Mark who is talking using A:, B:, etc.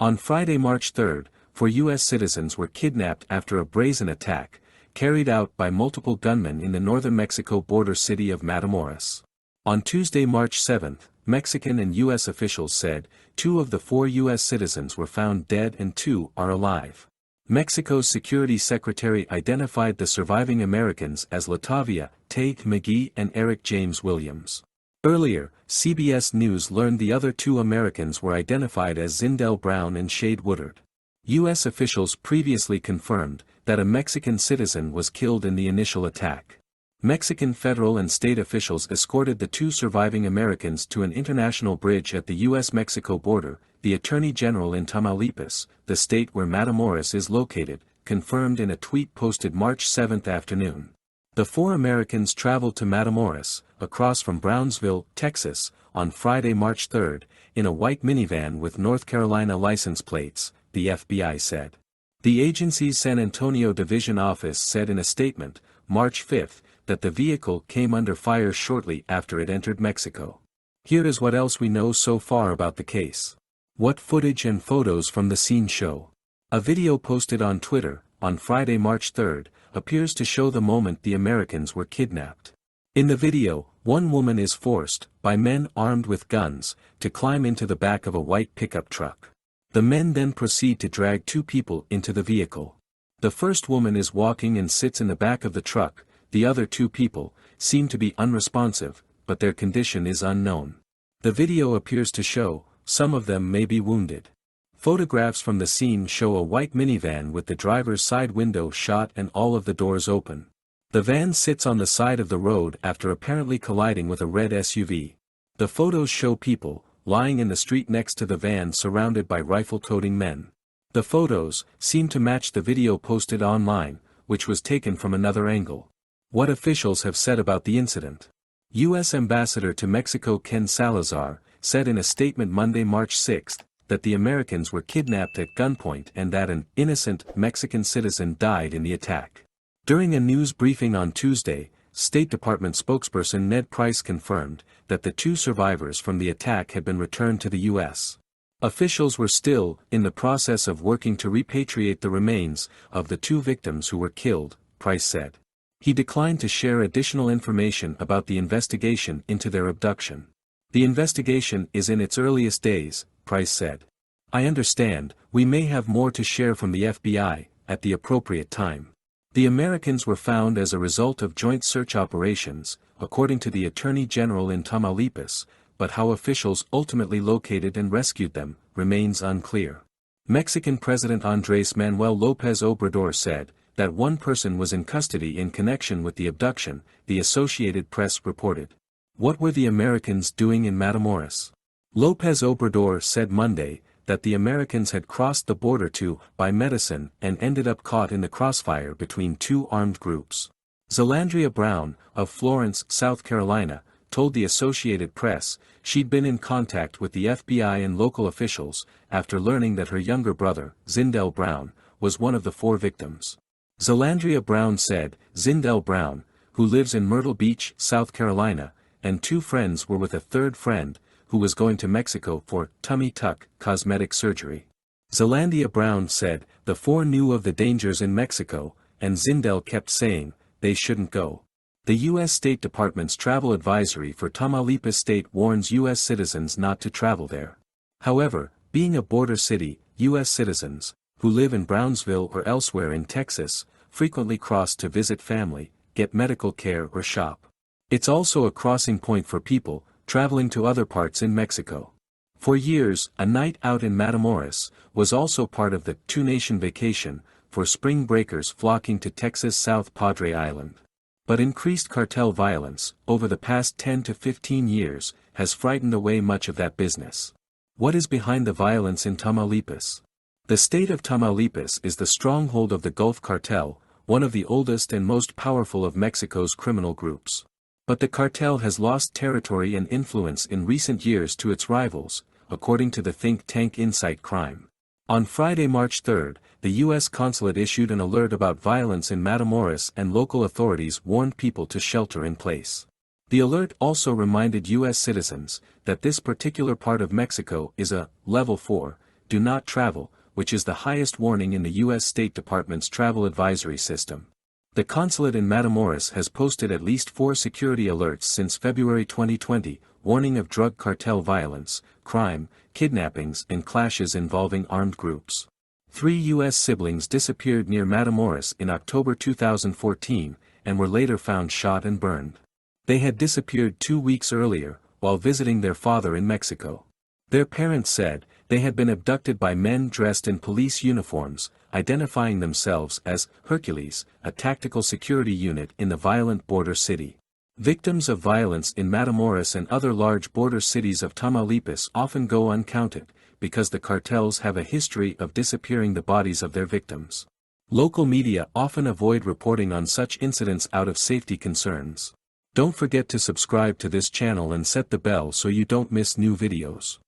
A: On Friday, March 3, 4 U.S. citizens were kidnapped after a brazen attack, carried out by multiple gunmen in the northern Mexico border city of Matamoros. On Tuesday, March 7, Mexican and U.S. officials said 2 of the 4 U.S. citizens were found dead and 2 are alive. Mexico's Security Secretary identified the surviving Americans as Latavia, Tate McGee and Eric James Williams. Earlier, CBS News learned the other 2 Americans were identified as Zindell Brown and Shade Woodard. U.S. officials previously confirmed that a Mexican citizen was killed in the initial attack. Mexican federal and state officials escorted the 2 surviving Americans to an international bridge at the U.S.-Mexico border. The Attorney General in Tamaulipas, the state where Matamoros is located, confirmed in a tweet posted March 7 afternoon. The 4 Americans traveled to Matamoros, across from Brownsville, Texas, on Friday, March 3, in a white minivan with North Carolina license plates, the FBI said. The agency's San Antonio Division office said in a statement, March 5, that the vehicle came under fire shortly after it entered Mexico. Here is what else we know so far about the case. What footage and photos from the scene show. A video posted on Twitter, on Friday, March 3, appears to show the moment the Americans were kidnapped. In the video, one woman is forced, by men armed with guns, to climb into the back of a white pickup truck. The men then proceed to drag 2 people into the vehicle. The first woman is walking and sits in the back of the truck. The other 2 people seem to be unresponsive, but their condition is unknown. The video appears to show, some of them may be wounded. Photographs from the scene show a white minivan with the driver's side window shot and all of the doors open. The van sits on the side of the road after apparently colliding with a red SUV. The photos show people lying in the street next to the van surrounded by rifle-toting men. The photos seem to match the video posted online, which was taken from another angle. What officials have said about the incident. U.S. Ambassador to Mexico Ken Salazar said in a statement Monday, March 6, that the Americans were kidnapped at gunpoint and that an innocent Mexican citizen died in the attack. During a news briefing on Tuesday, State Department spokesperson Ned Price confirmed that the 2 survivors from the attack had been returned to the U.S. Officials were still in the process of working to repatriate the remains of the 2 victims who were killed, Price said. He declined to share additional information about the investigation into their abduction. The investigation is in its earliest days, Price said. I understand, we may have more to share from the FBI, at the appropriate time. The Americans were found as a result of joint search operations, according to the Attorney General in Tamaulipas, but how officials ultimately located and rescued them, remains unclear. Mexican President Andrés Manuel López Obrador said that 1 person was in custody in connection with the abduction, the Associated Press reported. What were the Americans doing in Matamoros? López Obrador said Monday that the Americans had crossed the border to buy medicine and ended up caught in the crossfire between 2 armed groups. Zelandria Brown, of Florence, South Carolina, told the Associated Press she'd been in contact with the FBI and local officials after learning that her younger brother, Zindell Brown, was one of the 4 victims. Zelandria Brown said Zindell Brown, who lives in Myrtle Beach, South Carolina, and 2 friends were with a 3rd friend, who was going to Mexico for tummy tuck cosmetic surgery. Zelandia Brown said the 4 knew of the dangers in Mexico, and Zindell kept saying they shouldn't go. The U.S. State Department's travel advisory for Tamaulipas state warns U.S. citizens not to travel there. However, being a border city, U.S. citizens, who live in Brownsville or elsewhere in Texas, frequently cross to visit family, get medical care or shop. It's also a crossing point for people traveling to other parts in Mexico. For years, a night out in Matamoros was also part of the two-nation vacation for spring breakers flocking to Texas' South Padre Island. But increased cartel violence, over the past 10 to 15 years, has frightened away much of that business. What is behind the violence in Tamaulipas? The state of Tamaulipas is the stronghold of the Gulf Cartel, one of the oldest and most powerful of Mexico's criminal groups. But the cartel has lost territory and influence in recent years to its rivals, according to the think tank Insight Crime. On Friday, March 3, the U.S. consulate issued an alert about violence in Matamoros and local authorities warned people to shelter in place. The alert also reminded U.S. citizens that this particular part of Mexico is a Level 4 "Do Not Travel," which is the highest warning in the U.S. State Department's travel advisory system. The consulate in Matamoros has posted at least 4 security alerts since February 2020, warning of drug cartel violence, crime, kidnappings and clashes involving armed groups. 3 U.S. siblings disappeared near Matamoros in October 2014, and were later found shot and burned. They had disappeared 2 weeks earlier, while visiting their father in Mexico. Their parents said, they had been abducted by men dressed in police uniforms, identifying themselves as Hercules, a tactical security unit in the violent border city. Victims of violence in Matamoros and other large border cities of Tamaulipas often go uncounted, because the cartels have a history of disappearing the bodies of their victims. Local media often avoid reporting on such incidents out of safety concerns. Don't forget to subscribe to this channel and set the bell so you don't miss new videos.